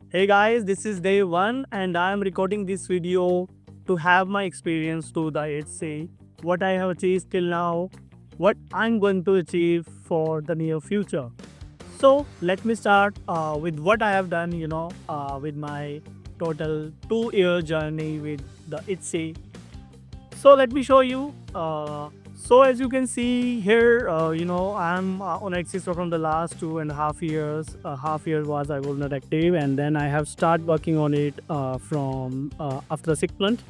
Hey guys, this is day one and I am recording this video to have my experience to the HC, what I have achieved till now, what I'm going to achieve for the near future. So let me start with what I have done, with my total 2 year journey with the HC. So let me show you. So as you can see here, I'm on Axis from the last 2.5 years. Half year was I was not active, and then I have started working on it from after 6 months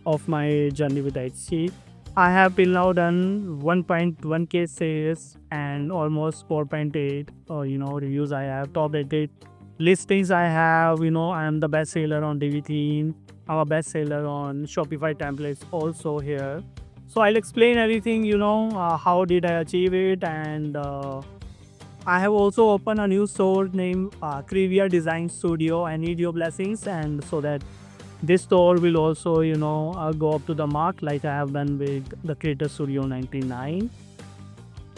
of my journey with HC. I have till now done 1.1k sales and almost 4.8 reviews. I have top rated listings. I have I am the best seller on DV theme. I'm a best seller on Shopify templates also here. So I'll explain everything. How did I achieve it, and I have also opened a new store named Krivia Design Studio. I need your blessings, and so that this store will also go up to the mark like I have done with the Creator Studio 99,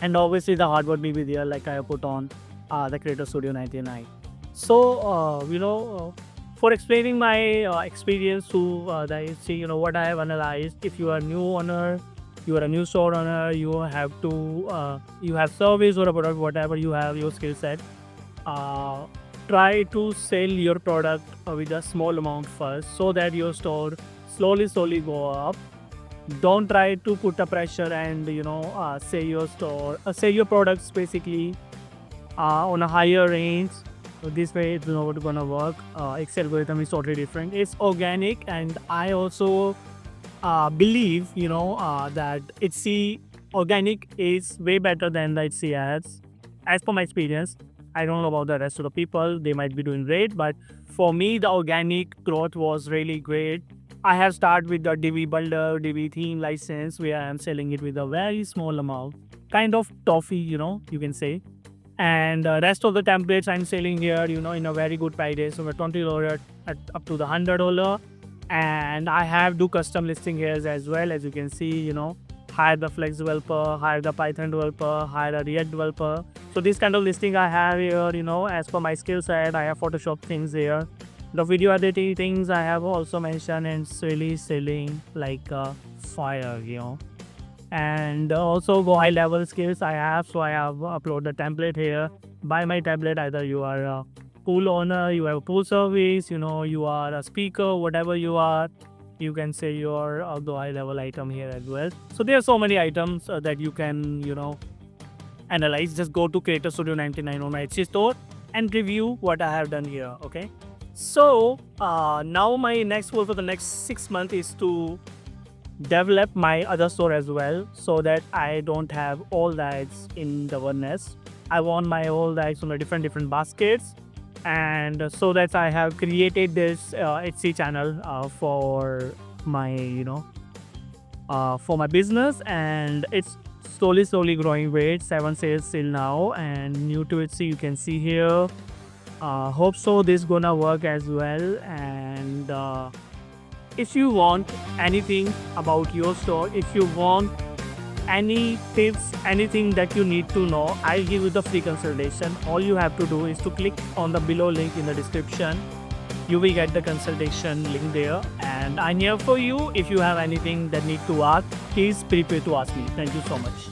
and obviously the hardware will be there like I have put on the Creator Studio 99. So for explaining my experience to the HC, what I have analyzed. If you are new owner, you are a new store owner, you have to you have service or a product, whatever you have your skill set. uh, Try to sell your product with a small amount first so that your store slowly go up. Don't try to put a pressure and say your store say your products basically on a higher range. So this way it's not gonna work. Excel algorithm is totally different. It's organic, and I also believe that HC organic is way better than the HC ads. As per my experience, I don't know about the rest of the people. They might be doing great, but for me, the organic growth was really great. I have started with the DV bundle, DV theme license, where I am selling it with a very small amount, kind of toffee, you can say. And rest of the templates I'm selling here, in a very good price, so $20 at up to the $100. And I have do custom listing here as well. As you can see, hire the Flex developer, hire the Python developer, hire a React developer. So this kind of listing I have here, as per my skill set. I have Photoshop things here. The video editing things I have also mentioned, and it's really selling like fire, and also go high level skills I have. So I have upload the template here. Buy my template. Either you are a pool owner, you have a pool service, you are a speaker, whatever you are, you can say your the high level item here as well. So there are so many items that you can analyze. Just go to Creator Studio 99 on my HC store and review what I have done here. Okay. So now my next goal for the next 6 months is to develop my other store as well, so that I don't have all the ads in the one nest. I want my all the ads on the different baskets, and so that I have created this HC channel my for my business, and it's slowly growing weight. 7 sales till now, and new to HC you can see here. Hope so this gonna work as well. And if you want anything about your store, if you want any tips, anything that you need to know, I'll give you the free consultation. All you have to do is to click on the below link in the description. You will get the consultation link there, and I'm here for you. If you have anything that need to ask, please prepare to ask me. Thank you so much.